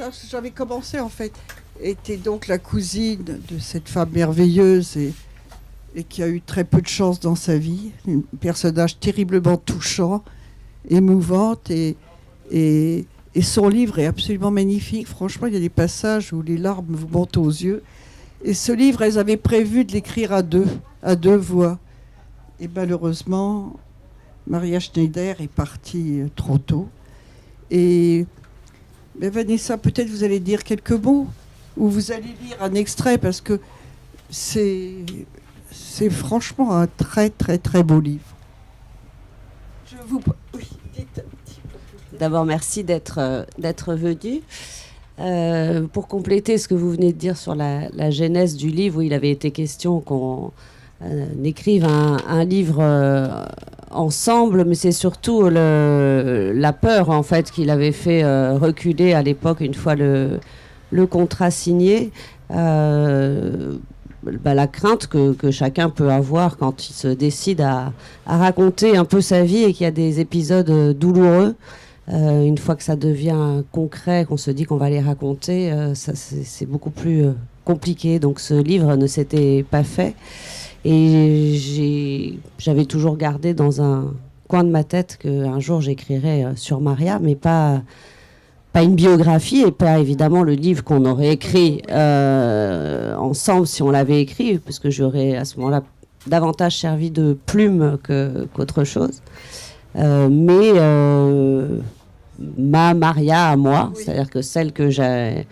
là, j'avais commencé en fait, était donc la cousine de cette femme merveilleuse et qui a eu très peu de chance dans sa vie, un personnage terriblement touchant, émouvante et son livre est absolument magnifique. Franchement, il y a des passages où les larmes vous montent aux yeux. Et ce livre, elles avaient prévu de l'écrire à deux voix. Et malheureusement, Maria Schneider est partie trop tôt. Et mais Vanessa, peut-être vous allez dire quelques mots ou vous allez lire un extrait parce que c'est franchement un très très très beau livre. Oui, dites un petit peu. D'abord, merci d'être venu. Pour compléter ce que vous venez de dire sur la genèse du livre, où il avait été question qu'on écrive un livre ensemble, mais c'est surtout la peur en fait qui l'avait fait reculer à l'époque une fois le contrat signé. La crainte que chacun peut avoir quand il se décide à raconter un peu sa vie et qu'il y a des épisodes douloureux. Une fois que ça devient concret, qu'on se dit qu'on va les raconter, c'est beaucoup plus compliqué. Donc ce livre ne s'était pas fait. Et j'avais toujours gardé dans un coin de ma tête qu'un jour j'écrirais sur Maria, mais pas une biographie et pas évidemment le livre qu'on aurait écrit ensemble si on l'avait écrit, parce que j'aurais à ce moment-là davantage servi de plume qu'autre chose. Mais ma Maria à moi, oui. C'est-à-dire que celle que j'ai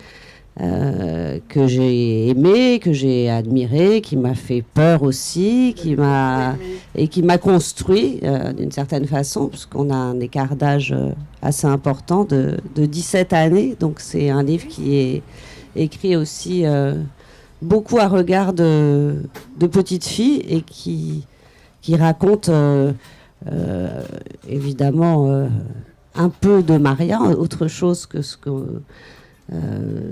aimée, que j'ai admirée, qui m'a fait peur aussi, qui m'a construit d'une certaine façon, puisqu'on a un écart d'âge assez important de 17 années. Donc c'est un livre qui est écrit aussi beaucoup à regard de petite fille et qui raconte évidemment un peu de Maria, autre chose que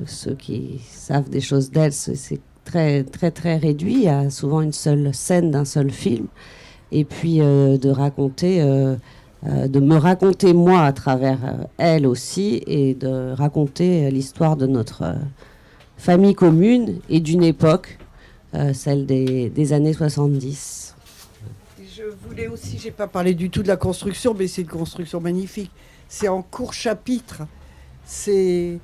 ceux qui savent des choses d'elle, c'est très, très, très réduit. Il y a souvent une seule scène d'un seul film. Et puis de me raconter moi à travers elle aussi, et de raconter l'histoire de notre famille commune et d'une époque, celle des années 70. Je voulais aussi, j'ai pas parlé du tout de la construction, mais c'est une construction magnifique. C'est en court chapitre. C'est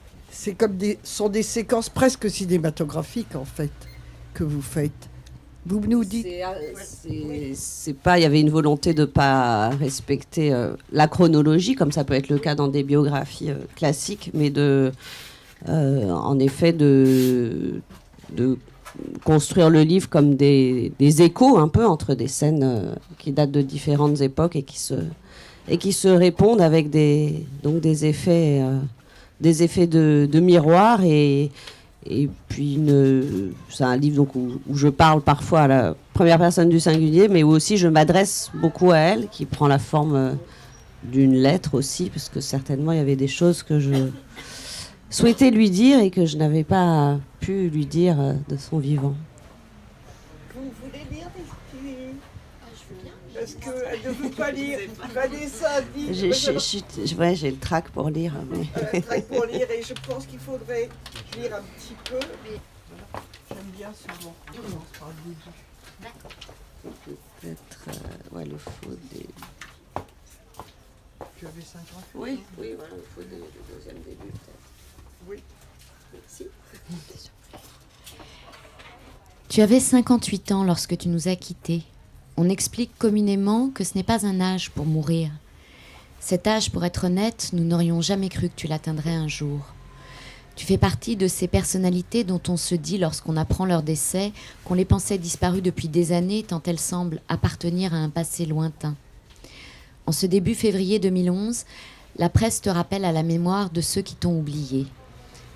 comme sont des séquences presque cinématographiques en fait que vous faites. Vous nous dites. C'est pas. Il y avait une volonté de pas respecter la chronologie, comme ça peut être le cas dans des biographies classiques, mais en effet de construire le livre comme des échos un peu entre des scènes qui datent de différentes époques et qui se répondent avec des effets. Des effets de miroir et puis c'est un livre donc, où je parle parfois à la première personne du singulier, mais où aussi je m'adresse beaucoup à elle, qui prend la forme d'une lettre aussi, parce que certainement il y avait des choses que je souhaitais lui dire et que je n'avais pas pu lui dire de son vivant. Vous voulez lire des Parce qu'elle ne veut pas lire. Vanessa dit... J'ai le trac pour lire. Mais... le trac pour lire, et je pense qu'il faudrait lire un petit peu. J'aime bien souvent. On commence par le début. D'accord. Peut-être le faux des... Tu avais 50 ans? Oui, voilà, le faux du deuxième début, peut-être. Oui. Merci. Tu avais 58 ans lorsque tu nous as quittés. On explique communément que ce n'est pas un âge pour mourir. Cet âge, pour être honnête, nous n'aurions jamais cru que tu l'atteindrais un jour. Tu fais partie de ces personnalités dont on se dit, lorsqu'on apprend leur décès, qu'on les pensait disparues depuis des années, tant elles semblent appartenir à un passé lointain. En ce début février 2011, la presse te rappelle à la mémoire de ceux qui t'ont oublié.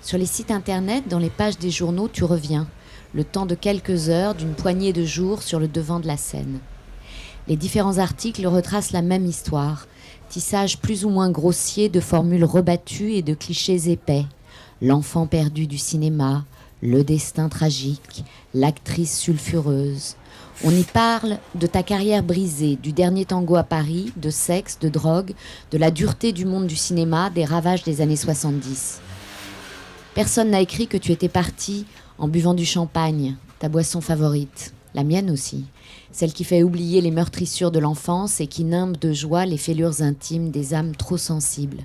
Sur les sites internet, dans les pages des journaux, tu reviens. Le temps de quelques heures, d'une poignée de jours sur le devant de la scène. Les différents articles retracent la même histoire, tissage plus ou moins grossier de formules rebattues et de clichés épais. L'enfant perdu du cinéma, le destin tragique, l'actrice sulfureuse. On y parle de ta carrière brisée, du dernier tango à Paris, de sexe, de drogue, de la dureté du monde du cinéma, des ravages des années 70. Personne n'a écrit que tu étais partie en buvant du champagne, ta boisson favorite, la mienne aussi, celle qui fait oublier les meurtrissures de l'enfance et qui nimbe de joie les fêlures intimes des âmes trop sensibles.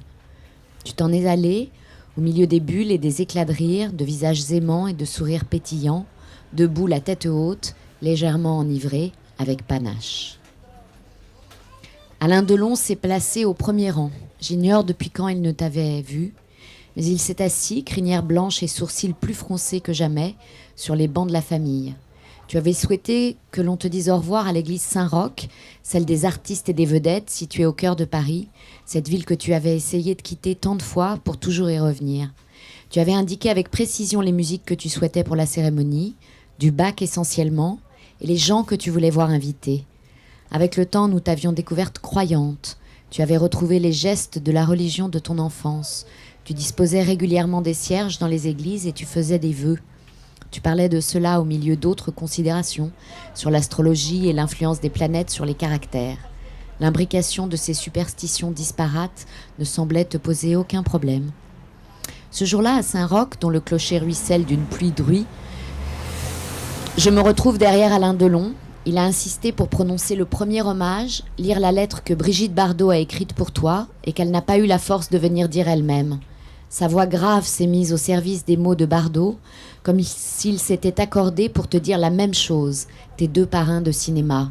Tu t'en es allé, au milieu des bulles et des éclats de rire, de visages aimants et de sourires pétillants, debout la tête haute, légèrement enivré, avec panache. Alain Delon s'est placé au premier rang. J'ignore depuis quand il ne t'avait vu, mais il s'est assis, crinière blanche et sourcils plus froncés que jamais, sur les bancs de la famille. Tu avais souhaité que l'on te dise au revoir à l'église Saint-Roch, celle des artistes et des vedettes, située au cœur de Paris, cette ville que tu avais essayé de quitter tant de fois pour toujours y revenir. Tu avais indiqué avec précision les musiques que tu souhaitais pour la cérémonie, du Bach essentiellement, et les gens que tu voulais voir invités. Avec le temps, nous t'avions découverte croyante. Tu avais retrouvé les gestes de la religion de ton enfance. Tu disposais régulièrement des cierges dans les églises et tu faisais des vœux. Tu parlais de cela au milieu d'autres considérations sur l'astrologie et l'influence des planètes sur les caractères. L'imbrication de ces superstitions disparates ne semblait te poser aucun problème. Ce jour-là, à Saint-Roch, dont le clocher ruisselle d'une pluie druie, je me retrouve derrière Alain Delon. Il a insisté pour prononcer le premier hommage, lire la lettre que Brigitte Bardot a écrite pour toi et qu'elle n'a pas eu la force de venir dire elle-même. Sa voix grave s'est mise au service des mots de Bardot, comme s'il s'était accordé pour te dire la même chose, tes deux parrains de cinéma.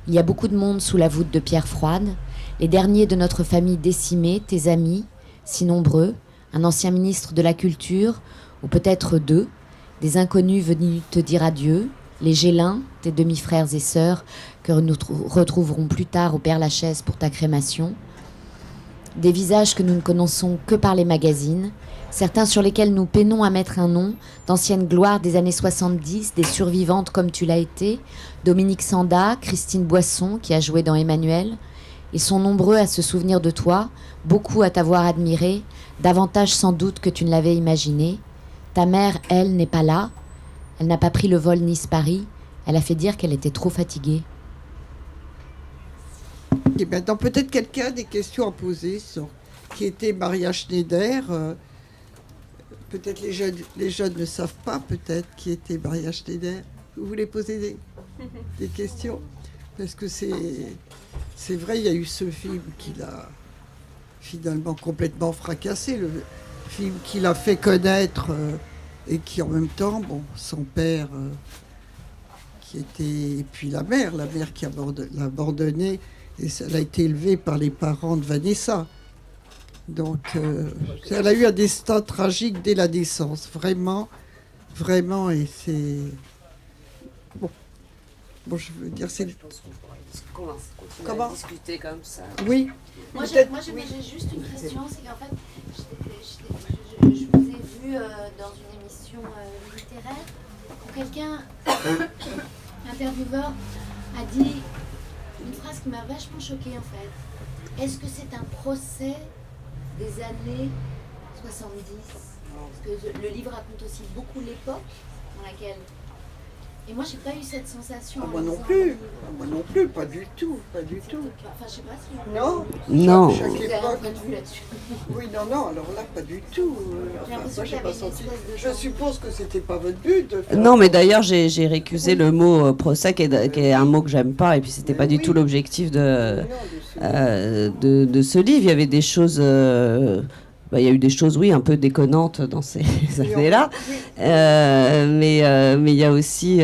Il y a beaucoup de monde sous la voûte de pierre froide, les derniers de notre famille décimée, tes amis, si nombreux, un ancien ministre de la Culture, ou peut-être deux, des inconnus venus te dire adieu, les Gélins, tes demi-frères et sœurs, que nous retrouverons plus tard au Père-Lachaise pour ta crémation, des visages que nous ne connaissons que par les magazines, certains sur lesquels nous peinons à mettre un nom, d'anciennes gloires des années 70, des survivantes comme tu l'as été, Dominique Sanda, Christine Boisson, qui a joué dans Emmanuel. Ils sont nombreux à se souvenir de toi, beaucoup à t'avoir admiré, davantage sans doute que tu ne l'avais imaginé. Ta mère, elle, n'est pas là. Elle n'a pas pris le vol Nice-Paris. Elle a fait dire qu'elle était trop fatiguée. Et maintenant, peut-être quelqu'un a des questions à poser sur qui était Maria Schneider. Peut-être les jeunes ne savent pas peut-être qui était Maria Schneider. Vous voulez poser des questions? Parce que c'est vrai, il y a eu ce film qui l'a finalement complètement fracassé, le film qui l'a fait connaître et qui en même temps, bon, son père qui était, et puis la mère qui l'a abandonné, et elle a été élevée par les parents de Vanessa. Donc, elle a eu un destin tragique dès la naissance, vraiment, vraiment, et c'est... Bon, je veux dire, c'est... Je pense qu'on pourra continuer Comment à discuter comme ça. Oui. Moi, j'ai juste une question, c'est qu'en fait, je vous ai vu dans une émission littéraire où quelqu'un, intervieweur, a dit une phrase qui m'a vachement choquée en fait. Est-ce que c'est un procès des années 70? Parce que le livre raconte aussi beaucoup l'époque dans laquelle... Et moi, j'ai pas eu cette sensation. Moi non plus. Moi non plus, pas du tout, pas du tout. Enfin, je sais pas si... Non. Non. Chaque Vous avez un époque. point de vue là-dessus. Oui, non, alors là, pas du tout. J'ai l'impression Moi, qu'il y j'ai pas avait une senti. espèce de Je genre- suppose que c'était pas votre but de faire... Non, mais d'ailleurs, j'ai récusé le mot procès, qui est un mot que j'aime pas, et puis c'était pas du tout l'objectif de ce livre. Il y avait des choses... il y a eu des choses, oui, un peu déconnantes dans ces années-là. Mais il y a aussi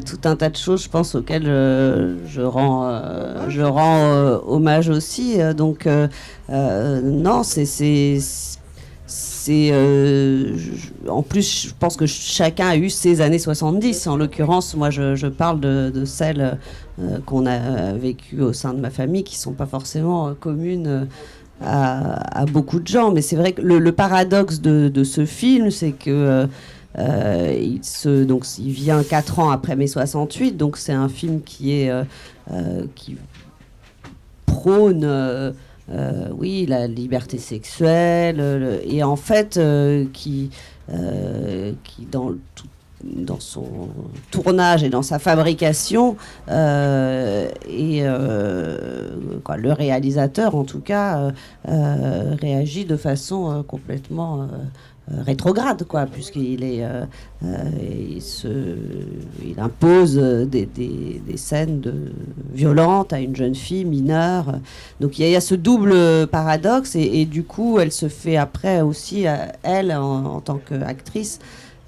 tout un tas de choses, je pense, auxquelles je rends hommage aussi. Donc, non, en plus, je pense que chacun a eu ses années 70. En l'occurrence, moi, je parle de celles qu'on a vécues au sein de ma famille, qui ne sont pas forcément communes à beaucoup de gens. Mais c'est vrai que le paradoxe de ce film, c'est que il vient 4 ans après mai 68, donc c'est un film qui prône oui, la liberté sexuelle, et en fait qui dans dans son tournage et dans sa fabrication, le réalisateur, en tout cas, réagit de façon complètement rétrograde, quoi, puisqu'il il impose des scènes violentes à une jeune fille mineure. Donc il y a ce double paradoxe, et du coup, elle se fait après aussi, elle, en tant qu'actrice,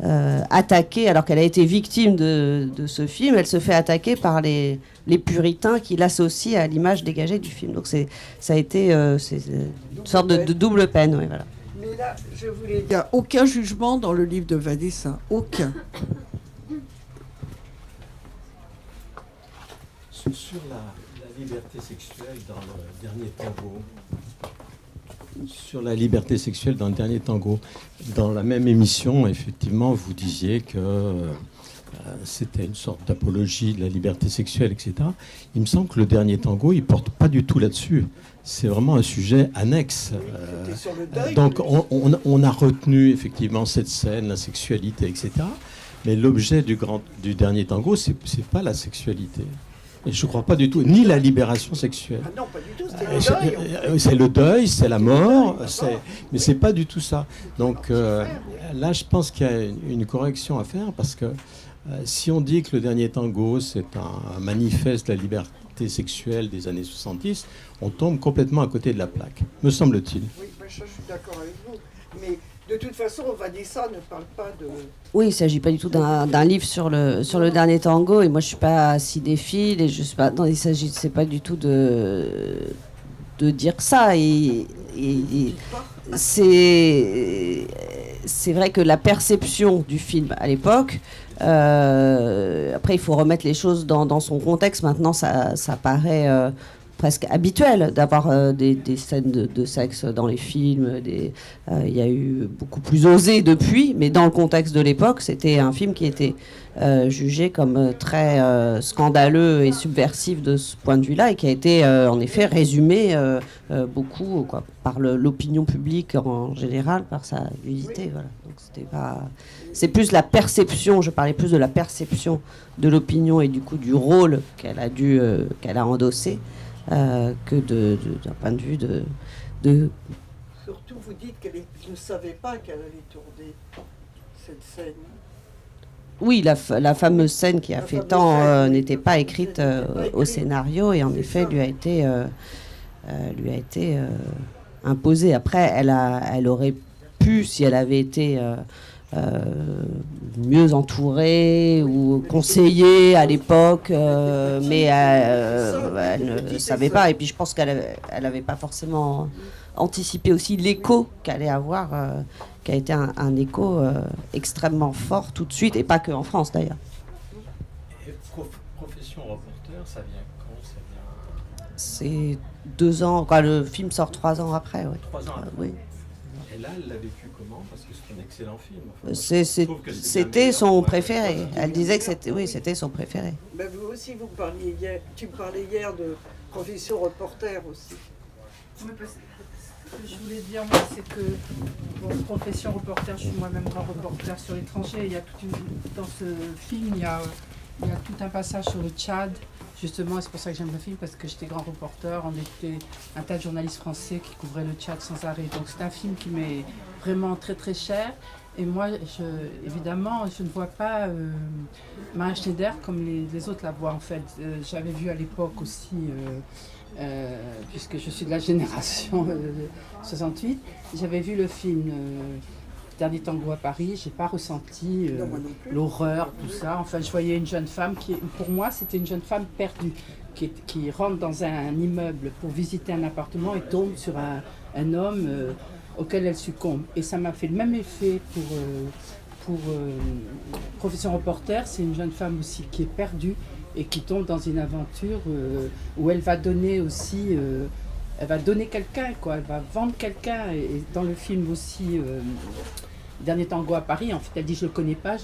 attaquée, alors qu'elle a été victime de ce film, elle se fait attaquer par les puritains qui l'associent à l'image dégagée du film. Donc ça a été c'est une sorte de double peine. Ouais, voilà. Mais là, je voulais dire, il n'y a aucun jugement dans le livre de Vanessa, aucun. Sur la liberté sexuelle dans le dernier tango. Sur la liberté sexuelle dans le dernier tango. Dans la même émission, effectivement, vous disiez que c'était une sorte d'apologie de la liberté sexuelle, etc. Il me semble que le dernier tango, il ne porte pas du tout là-dessus. C'est vraiment un sujet annexe. Sur le deuil, donc on a retenu effectivement cette scène, la sexualité, etc. Mais l'objet du dernier tango, c'est pas la sexualité. Et je ne crois pas du tout, ni la libération sexuelle. Ah non, pas du tout, c'est le deuil. C'est le deuil, c'est la mort, mais c'est pas du tout ça. Donc là, je pense qu'il y a une correction à faire, parce que si on dit que le dernier tango, c'est un manifeste de la liberté sexuelle des années 70, on tombe complètement à côté de la plaque, me semble-t-il. Oui, je suis d'accord avec vous. Mais de toute façon, Vanessa ne parle pas de... Oui, il ne s'agit pas du tout d'un livre sur le dernier tango, et moi je ne suis pas cinéphile, et je suis pas... Non, c'est pas du tout de dire ça. Et c'est vrai que la perception du film à l'époque, après il faut remettre les choses dans son contexte. Maintenant ça paraît presque habituel d'avoir des scènes de sexe dans les films. Il y a eu beaucoup plus osé depuis, mais dans le contexte de l'époque, c'était un film qui était jugé comme très scandaleux et subversif de ce point de vue-là, et qui a été en effet résumé beaucoup par l'opinion publique en général, par sa nudité. Voilà. Donc c'était pas... C'est plus la perception, je parlais plus de la perception de l'opinion et du coup du rôle qu'elle a endossé, que d'un point de vue de... Surtout, vous dites qu'elle ne savait pas qu'elle allait tourner cette scène. Oui, la fameuse scène qui a fait tant n'était pas écrite au scénario, et en effet lui a été imposée. Après, elle aurait pu, si elle avait été mieux entourée ou conseillée à l'époque, mais elle ne savait pas. Et puis je pense qu'elle n'avait pas forcément anticipé aussi l'écho qu'allait avoir, qui a été un écho extrêmement fort tout de suite, et pas que en France d'ailleurs. Et profession reporter, ça vient quand? C'est 2 ans, quoi, le film sort 3 ans après. Ouais. 3 ans après. Oui. Et là, elle l'a vécu comment? Parce que c'est un excellent film. Enfin, c'était son préféré. Elle disait que c'était son préféré. Ben vous aussi, tu me parlais hier de profession reporter aussi. Oui, parce que ce que je voulais dire, moi, c'est que, profession reporter, je suis moi-même grand reporter sur l'étranger. Il y a dans ce film, il y a tout un passage sur le Tchad. Justement, c'est pour ça que j'aime le film, parce que j'étais grand reporter. On était un tas de journalistes français qui couvraient le Tchad sans arrêt. Donc c'est un film qui m'est vraiment très très cher. Et moi, évidemment, je ne vois pas Maria Schneider comme les autres la voient en fait. J'avais vu à l'époque aussi, puisque je suis de la génération 68, j'avais vu le film Dernier tango à Paris. J'ai pas ressenti l'horreur, tout ça. Enfin, je voyais une jeune femme qui, pour moi, c'était une jeune femme perdue, qui rentre dans un immeuble pour visiter un appartement et tombe sur un homme auquel elle succombe. Et ça m'a fait le même effet pour Profession reporter. C'est une jeune femme aussi qui est perdue et qui tombe dans une aventure où elle va donner aussi... elle va donner quelqu'un, quoi. Elle va vendre quelqu'un. Et dans le film aussi... Dernier tango à Paris, en fait, elle dit je le connais pas.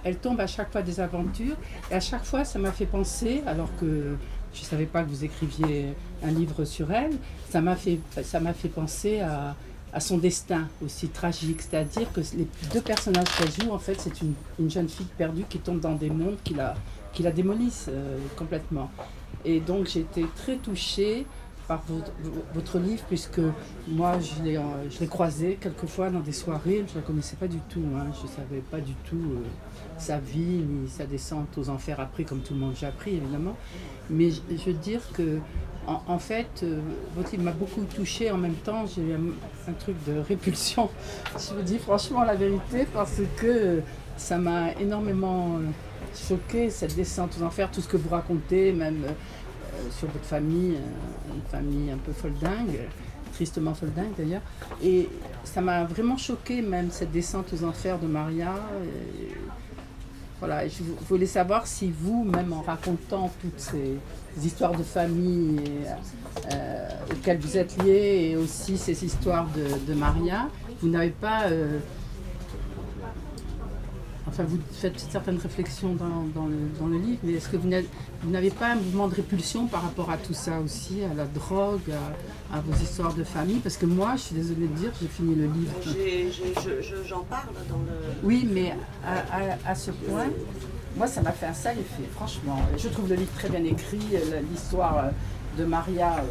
Elle tombe à chaque fois des aventures, et à chaque fois, ça m'a fait penser, alors que je savais pas que vous écriviez un livre sur elle, ça m'a fait penser à à son destin aussi tragique. C'est-à-dire que les deux personnages qu'elle joue, en fait, c'est une jeune fille perdue qui tombe dans des mondes qui la démolissent complètement. Et donc j'ai été très touchée par votre livre, puisque moi je l'ai croisé quelquefois dans des soirées, je ne la connaissais pas du tout, hein. Je ne savais pas du tout sa vie, ni sa descente aux enfers après, comme tout le monde j'ai appris évidemment. Mais je veux dire que en fait, votre livre m'a beaucoup touchée. En même temps, j'ai eu un truc de répulsion. Je vous dis franchement la vérité, parce que ça m'a énormément choquée, cette descente aux enfers, tout ce que vous racontez, même sur votre famille, une famille un peu foldingue, tristement foldingue d'ailleurs. Et ça m'a vraiment choquée, même cette descente aux enfers de Maria. Voilà, je voulais savoir si vous, même en racontant toutes ces histoires de famille auxquelles vous êtes liés, et aussi ces histoires de Maria, vous n'avez pas... enfin, vous faites certaines réflexions dans le livre, mais est-ce que vous n'avez pas un mouvement de répulsion par rapport à tout ça aussi, à la drogue, à vos histoires de famille? Parce que moi, je suis désolée de dire, j'ai fini le livre. J'en parle dans le... Oui, mais à ce point, moi, ça m'a fait un sale effet, franchement. Je trouve le livre très bien écrit, l'histoire de Maria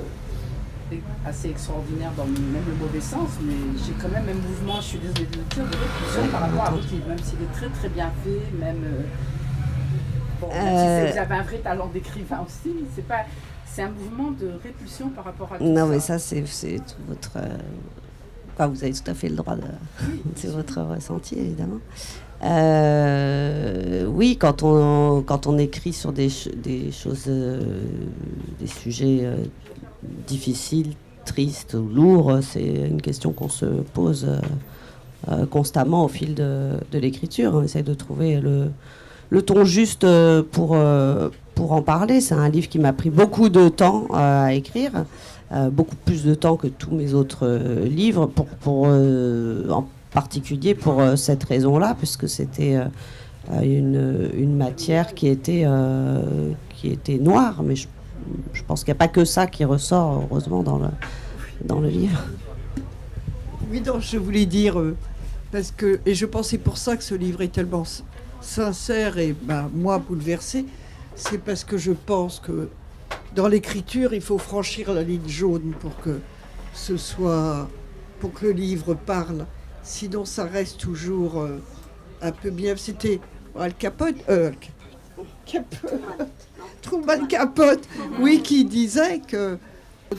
est assez extraordinaire dans même le mauvais sens, mais j'ai quand même un mouvement, je suis désolée de le dire, de répulsion par rapport à votre livre, même s'il est très très bien fait, même... même si vous avez un vrai talent d'écrivain aussi, c'est un mouvement de répulsion par rapport à tout ça. Non, mais ça, c'est tout votre... Enfin, vous avez tout à fait le droit de... c'est votre ressenti, évidemment. Oui, quand on écrit sur des choses, des sujets difficiles, tristes ou lourds, c'est une question qu'on se pose constamment au fil de l'écriture. On essaie de trouver le ton juste pour en parler. C'est un livre qui m'a pris beaucoup de temps à écrire, beaucoup plus de temps que tous mes autres livres, en particulier pour cette raison-là, puisque c'était une matière qui était noire, mais je pense qu'il n'y a pas que ça qui ressort, heureusement, dans le livre. Oui, donc je voulais dire, parce que, et je pense c'est pour ça que ce livre est tellement sincère et moi bouleversé, c'est parce que je pense que dans l'écriture, il faut franchir la ligne jaune pour que le livre parle. Sinon, ça reste toujours un peu bien. C'était Al Capone, Truman Capote, oui, qui disait que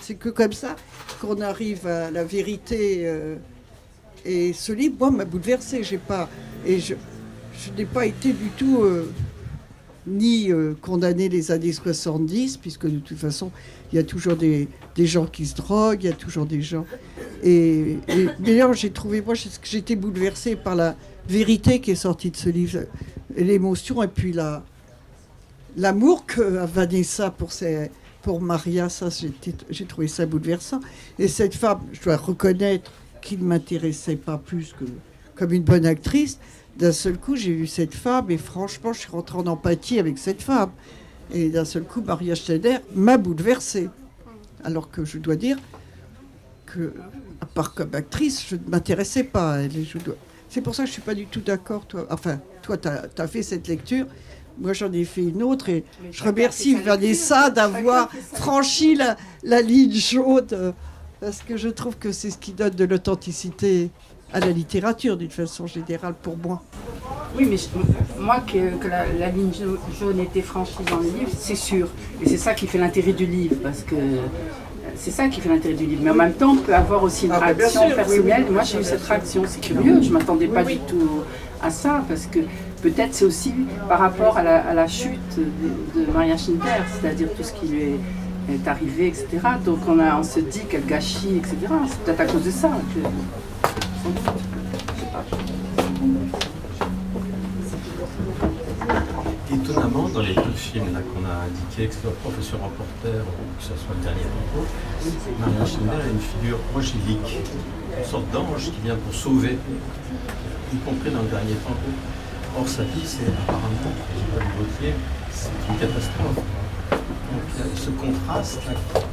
c'est que comme ça qu'on arrive à la vérité. Et ce livre, moi, m'a bouleversé. Je n'ai pas été du tout ni condamner les années 70, puisque de toute façon, il y a toujours des gens qui se droguent, il y a toujours des gens... Et d'ailleurs, j'ai été bouleversée par la vérité qui est sortie de ce livre, l'émotion, et puis l'amour que Vanessa pour Maria, ça, j'ai trouvé ça bouleversant. Et cette femme, je dois reconnaître qu'il ne m'intéressait pas plus que comme une bonne actrice. D'un seul coup, j'ai vu cette femme et franchement, je suis rentrée en empathie avec cette femme. Et d'un seul coup, Maria Schneider m'a bouleversée. Alors que je dois dire que, à part comme actrice, je ne m'intéressais pas à elle. C'est pour ça que je ne suis pas du tout d'accord. Toi, tu as fait cette lecture. Moi, j'en ai fait une autre. Et je remercie Vanessa d'avoir franchi la ligne jaune. Parce que je trouve que c'est ce qui donne de l'authenticité à la littérature, d'une façon générale, pour moi. Oui, mais moi, que la ligne jaune était franchie dans le livre, c'est sûr. Et c'est ça qui fait l'intérêt du livre, parce que c'est ça qui fait l'intérêt du livre. Mais en même temps, on peut avoir aussi une réaction personnelle. Oui. Moi, j'ai eu cette réaction, c'est curieux. Je ne m'attendais pas du tout à ça, parce que peut-être c'est aussi par rapport à la chute de Maria Schneider, c'est-à-dire tout ce qui lui est arrivé, etc. Donc on se dit qu'elle gâchit, etc. C'est peut-être à cause de ça que... Étonnamment, dans les deux films là, qu'on a indiqués, que ce soit Profession Reporter ou que ce soit le dernier Tango, Maria Schneider est une figure angélique, une sorte d'ange qui vient pour sauver, y compris dans le dernier Tango. Or, sa vie, c'est apparemment, j'ai pas lu votre livre, c'est une catastrophe. Donc, ce contraste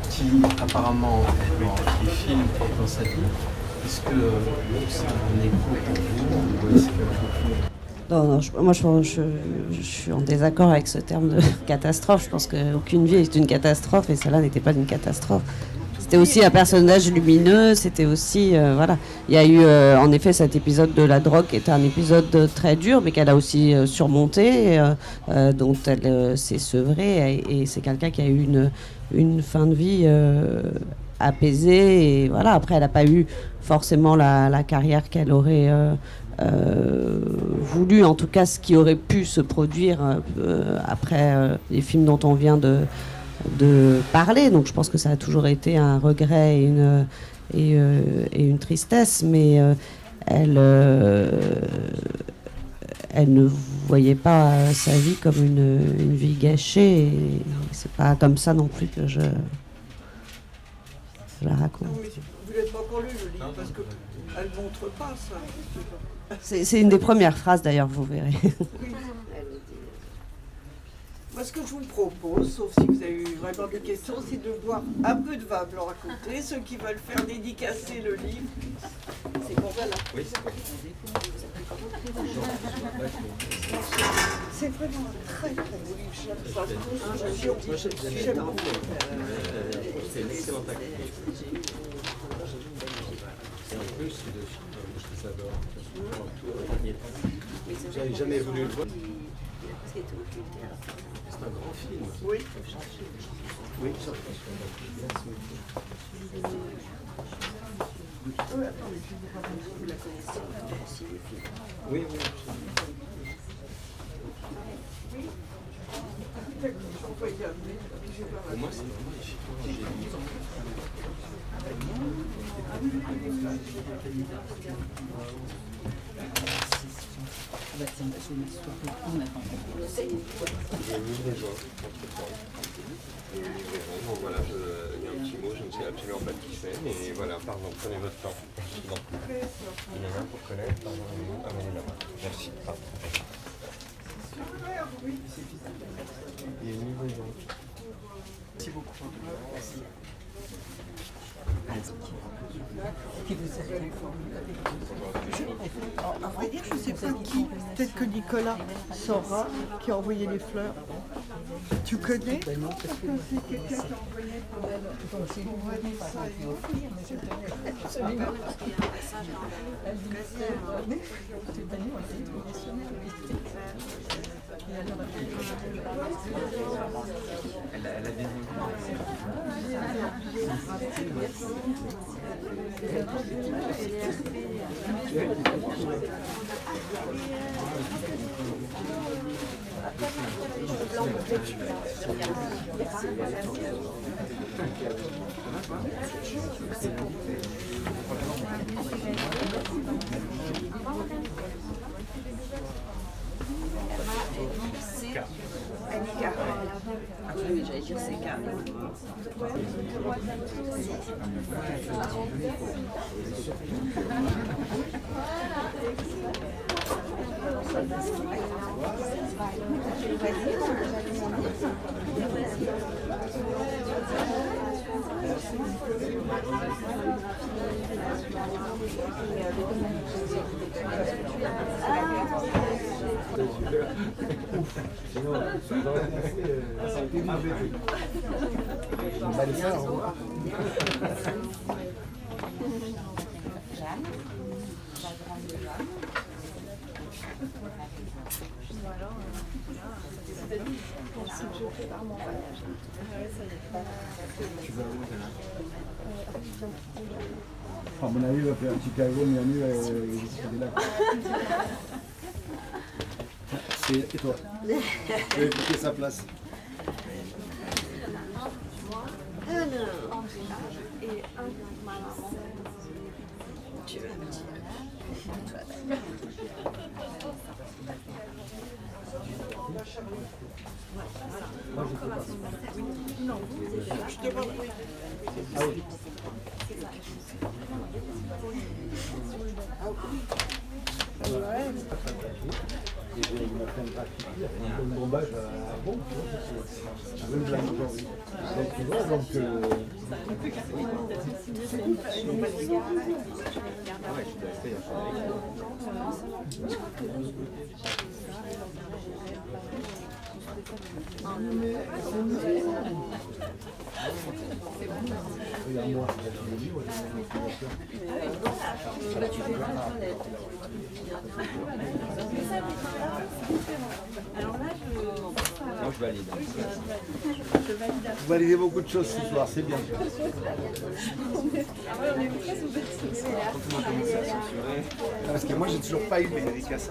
qui apparemment est dans les films et dans sa vie, Est-ce que c'est un écho pour vous ou est-ce que... Non, moi je suis en désaccord avec ce terme de catastrophe. Je pense qu'aucune vie est une catastrophe et celle-là n'était pas une catastrophe. C'était aussi un personnage lumineux, c'était aussi... voilà. Il y a eu en effet cet épisode de la drogue qui était un épisode très dur mais qu'elle a aussi surmonté, dont elle s'est sevrée et c'est quelqu'un qui a eu une fin de vie apaisée. Et voilà. Après, elle n'a pas eu forcément la carrière qu'elle aurait... voulu, en tout cas ce qui aurait pu se produire après les films dont on vient de parler. Donc je pense que ça a toujours été un regret et une tristesse, mais elle ne voyait pas sa vie comme une vie gâchée et c'est pas comme ça non plus que je la raconte. Non, mais vous l'avez pas encore lu le livre parce que elle montre pas ça. C'est une des premières phrases d'ailleurs, vous verrez. Oui. Moi, ce que je vous propose, sauf si vous avez eu vraiment des questions, c'est de boire un peu de vin blanc à côté. Ceux qui veulent faire dédicacer le livre, c'est bon, voilà. Oui, c'est bon. C'est vraiment un très très beau livre. J'aime ça. J'aime beaucoup. C'est une excellente actrice. Et en plus, c'est de je les adore. J'avais jamais voulu le voir. C'est un grand film. Oui. Oui. Oui, oui. Pour moi, c'est magnifique. Donc voilà, il y a un petit mot, je ne sais absolument pas qui c'est, mais voilà, pardon, prenez votre temps. Il y en a un pour connaître, pardon, amenez la main. Merci, pardon. Merci beaucoup. À vrai dire, je ne sais pas qui. Peut-être que Nicolas saura qui a envoyé les fleurs. Tu connais? C'est quelqu'un qui a envoyé pour elle. J'allais dire c'est carré. À mon avis, il va faire Chicago, Miami, il là. Et toi? Tu vas piquer sa place. Je demande. Ah oui. Ah oui. Ouais. il m'a fait un graffiti, un bombage à bon, tu vois, c'est la même blague aujourd'hui. Donc tu vois, donc... Regarde-moi, je le dis, moi, j'ai une motivation. Moi, je valide. Vous validez beaucoup de choses ce soir, c'est bien. Parce que moi, j'ai toujours pas eu mes dédicaces.